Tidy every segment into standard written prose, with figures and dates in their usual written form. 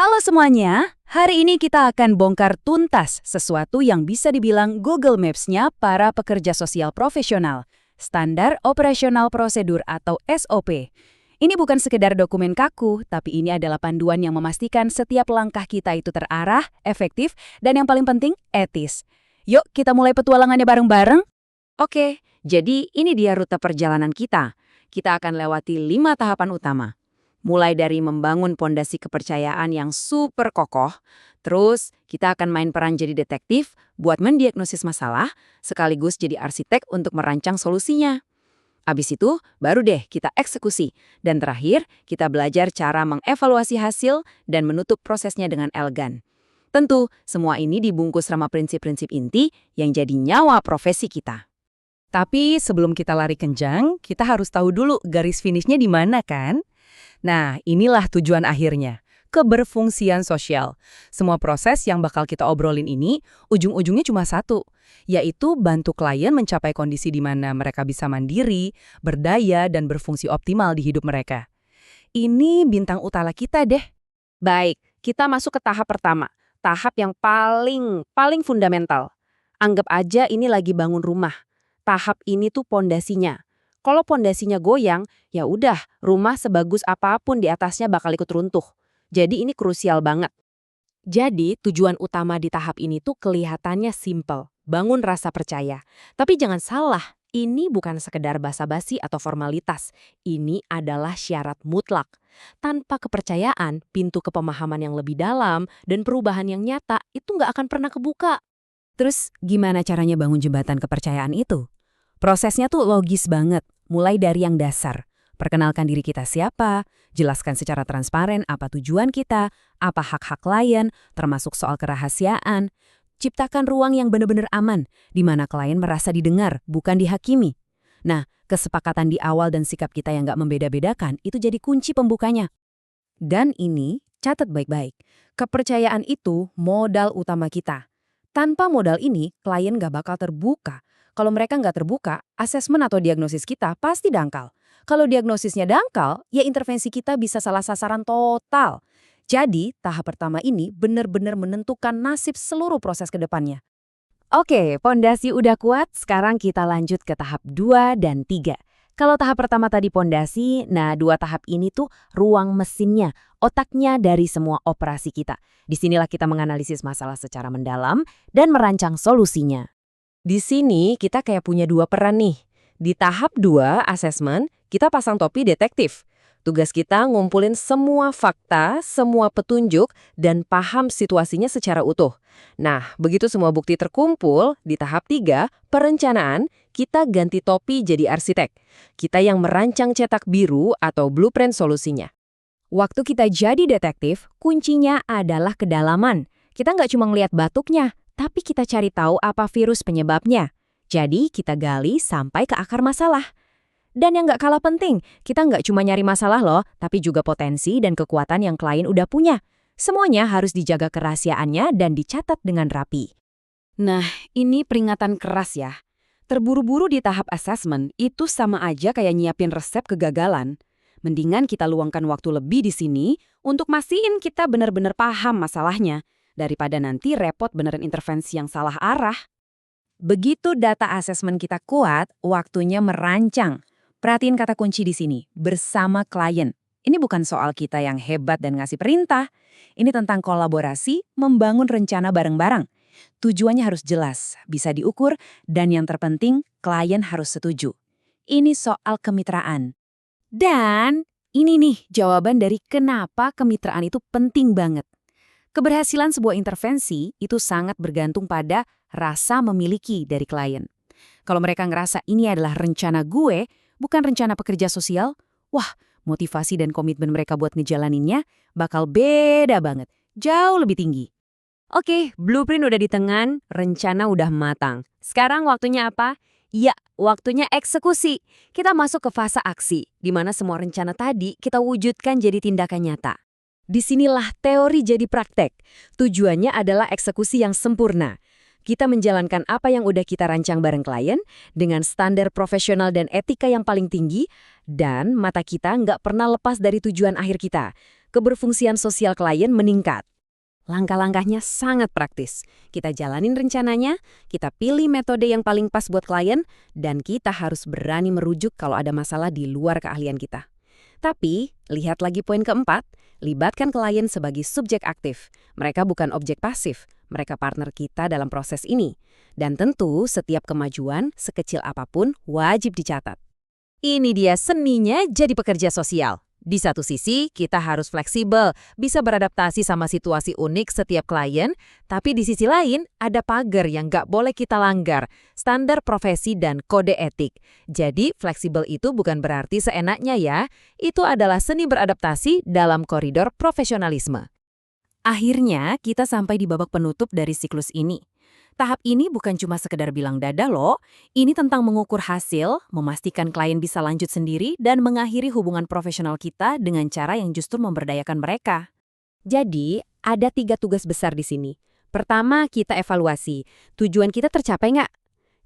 Halo semuanya, hari ini kita akan bongkar tuntas sesuatu yang bisa dibilang Google Maps-nya para pekerja sosial profesional, Standar Operasional Prosedur atau SOP. Ini bukan sekedar dokumen kaku, tapi ini adalah panduan yang memastikan setiap langkah kita itu terarah, efektif, dan yang paling penting, etis. Yuk kita mulai petualangannya bareng-bareng. Oke, jadi ini dia rute perjalanan kita. Kita akan lewati 5 tahapan utama. Mulai dari membangun pondasi kepercayaan yang super kokoh, terus kita akan main peran jadi detektif buat mendiagnosis masalah, sekaligus jadi arsitek untuk merancang solusinya. Abis itu, baru deh kita eksekusi. Dan terakhir, kita belajar cara mengevaluasi hasil dan menutup prosesnya dengan elegan. Tentu, semua ini dibungkus sama prinsip-prinsip inti yang jadi nyawa profesi kita. Tapi sebelum kita lari kencang, kita harus tahu dulu garis finishnya di mana kan? Nah, inilah tujuan akhirnya, keberfungsian sosial. Semua proses yang bakal kita obrolin ini, ujung-ujungnya cuma satu, yaitu bantu klien mencapai kondisi di mana mereka bisa mandiri, berdaya, dan berfungsi optimal di hidup mereka. Ini bintang utama kita deh. Baik, kita masuk ke tahap pertama. Tahap yang paling fundamental. Anggap aja ini lagi bangun rumah. Tahap ini tuh pondasinya. Kalau pondasinya goyang, ya udah, rumah sebagus apapun di atasnya bakal ikut runtuh. Jadi ini krusial banget. Jadi tujuan utama di tahap ini tuh kelihatannya simple, bangun rasa percaya. Tapi jangan salah, ini bukan sekedar basa-basi atau formalitas. Ini adalah syarat mutlak. Tanpa kepercayaan, pintu kepemahaman yang lebih dalam dan perubahan yang nyata itu nggak akan pernah kebuka. Terus gimana caranya bangun jembatan kepercayaan itu? Prosesnya tuh logis banget, mulai dari yang dasar. Perkenalkan diri kita siapa, jelaskan secara transparan apa tujuan kita, apa hak-hak klien, termasuk soal kerahasiaan. Ciptakan ruang yang benar-benar aman, di mana klien merasa didengar, bukan dihakimi. Nah, kesepakatan di awal dan sikap kita yang nggak membeda-bedakan, itu jadi kunci pembukanya. Dan ini, catat baik-baik, kepercayaan itu modal utama kita. Tanpa modal ini, klien nggak bakal terbuka. Kalau mereka nggak terbuka, asesmen atau diagnosis kita pasti dangkal. Kalau diagnosisnya dangkal, ya intervensi kita bisa salah sasaran total. Jadi, tahap pertama ini benar-benar menentukan nasib seluruh proses ke depannya. Oke, pondasi udah kuat, sekarang kita lanjut ke tahap 2 dan 3. Kalau tahap pertama tadi pondasi, nah 2 tahap ini tuh ruang mesinnya, otaknya dari semua operasi kita. Disinilah kita menganalisis masalah secara mendalam dan merancang solusinya. Di sini kita kayak punya 2 peran nih. Di tahap 2, asesmen, kita pasang topi detektif. Tugas kita ngumpulin semua fakta, semua petunjuk, dan paham situasinya secara utuh. Nah, begitu semua bukti terkumpul, di tahap 3, perencanaan, kita ganti topi jadi arsitek. Kita yang merancang cetak biru atau blueprint solusinya. Waktu kita jadi detektif, kuncinya adalah kedalaman. Kita nggak cuma ngelihat batuknya, tapi kita cari tahu apa virus penyebabnya. Jadi kita gali sampai ke akar masalah. Dan yang nggak kalah penting, kita nggak cuma nyari masalah loh, tapi juga potensi dan kekuatan yang klien udah punya. Semuanya harus dijaga kerahasiaannya dan dicatat dengan rapi. Nah, ini peringatan keras ya. Terburu-buru di tahap assessment itu sama aja kayak nyiapin resep kegagalan. Mendingan kita luangkan waktu lebih di sini untuk mastiin kita benar-benar paham masalahnya, daripada nanti repot beneran intervensi yang salah arah. Begitu data asesmen kita kuat, waktunya merancang. Perhatiin kata kunci di sini, bersama klien. Ini bukan soal kita yang hebat dan ngasih perintah. Ini tentang kolaborasi, membangun rencana bareng-bareng. Tujuannya harus jelas, bisa diukur, dan yang terpenting, klien harus setuju. Ini soal kemitraan. Dan ini nih jawaban dari kenapa kemitraan itu penting banget. Keberhasilan sebuah intervensi itu sangat bergantung pada rasa memiliki dari klien. Kalau mereka ngerasa ini adalah rencana gue, bukan rencana pekerja sosial, wah, motivasi dan komitmen mereka buat ngejalaninnya bakal beda banget, jauh lebih tinggi. Oke, blueprint udah di tangan, rencana udah matang. Sekarang waktunya apa? Ya, waktunya eksekusi. Kita masuk ke fase aksi, di mana semua rencana tadi kita wujudkan jadi tindakan nyata. Disinilah teori jadi praktek. Tujuannya adalah eksekusi yang sempurna. Kita menjalankan apa yang udah kita rancang bareng klien dengan standar profesional dan etika yang paling tinggi, dan mata kita nggak pernah lepas dari tujuan akhir kita. keberfungsian sosial klien meningkat. Langkah-langkahnya sangat praktis. Kita jalanin rencananya, kita pilih metode yang paling pas buat klien, dan kita harus berani merujuk kalau ada masalah di luar keahlian kita. Tapi, lihat lagi poin keempat, libatkan klien sebagai subjek aktif. Mereka bukan objek pasif, mereka partner kita dalam proses ini. Dan tentu, setiap kemajuan, sekecil apapun, wajib dicatat. Ini dia seninya jadi pekerja sosial. Di satu sisi, kita harus fleksibel, bisa beradaptasi sama situasi unik setiap klien, tapi di sisi lain, ada pagar yang nggak boleh kita langgar, standar profesi dan kode etik. Jadi, fleksibel itu bukan berarti seenaknya ya, itu adalah seni beradaptasi dalam koridor profesionalisme. Akhirnya, kita sampai di babak penutup dari siklus ini. Tahap ini bukan cuma sekedar bilang dadah loh, ini tentang mengukur hasil, memastikan klien bisa lanjut sendiri, dan mengakhiri hubungan profesional kita dengan cara yang justru memberdayakan mereka. Jadi, ada 3 tugas besar di sini. Pertama, kita evaluasi. Tujuan kita tercapai nggak?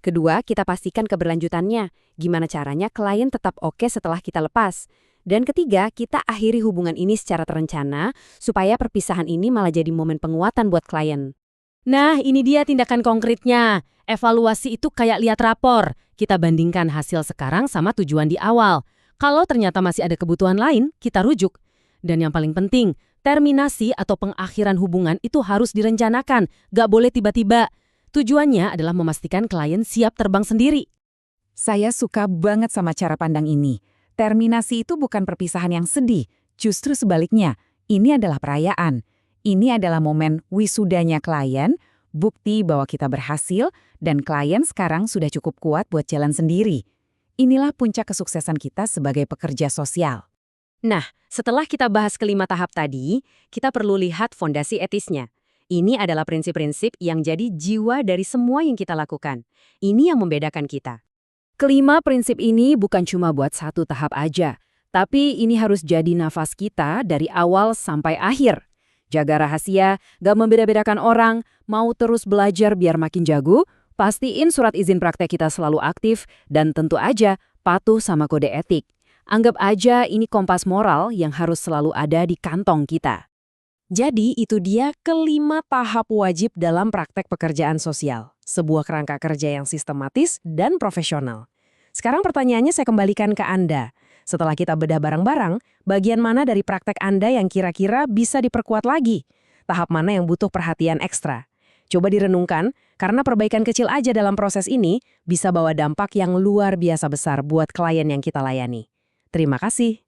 Kedua, kita pastikan keberlanjutannya. Gimana caranya klien tetap oke setelah kita lepas. Dan ketiga, kita akhiri hubungan ini secara terencana, supaya perpisahan ini malah jadi momen penguatan buat klien. Nah, ini dia tindakan konkretnya. Evaluasi itu kayak lihat rapor. Kita bandingkan hasil sekarang sama tujuan di awal. Kalau ternyata masih ada kebutuhan lain, kita rujuk. Dan yang paling penting, terminasi atau pengakhiran hubungan itu harus direncanakan. Gak boleh tiba-tiba. Tujuannya adalah memastikan klien siap terbang sendiri. Saya suka banget sama cara pandang ini. Terminasi itu bukan perpisahan yang sedih. Justru sebaliknya, ini adalah perayaan. Ini adalah momen wisudanya klien, bukti bahwa kita berhasil, dan klien sekarang sudah cukup kuat buat jalan sendiri. Inilah puncak kesuksesan kita sebagai pekerja sosial. Nah, setelah kita bahas kelima tahap tadi, kita perlu lihat fondasi etisnya. Ini adalah prinsip-prinsip yang jadi jiwa dari semua yang kita lakukan. Ini yang membedakan kita. Kelima prinsip ini bukan cuma buat satu tahap aja, tapi ini harus jadi nafas kita dari awal sampai akhir. Jaga rahasia, gak membeda-bedakan orang, mau terus belajar biar makin jago, pastiin surat izin praktek kita selalu aktif, dan tentu aja patuh sama kode etik. Anggap aja ini kompas moral yang harus selalu ada di kantong kita. Jadi itu dia kelima tahap wajib dalam praktek pekerjaan sosial. Sebuah kerangka kerja yang sistematis dan profesional. Sekarang pertanyaannya saya kembalikan ke Anda. Setelah kita bedah bareng-bareng, bagian mana dari praktek Anda yang kira-kira bisa diperkuat lagi? Tahap mana yang butuh perhatian ekstra? Coba direnungkan, karena perbaikan kecil aja dalam proses ini bisa bawa dampak yang luar biasa besar buat klien yang kita layani. Terima kasih.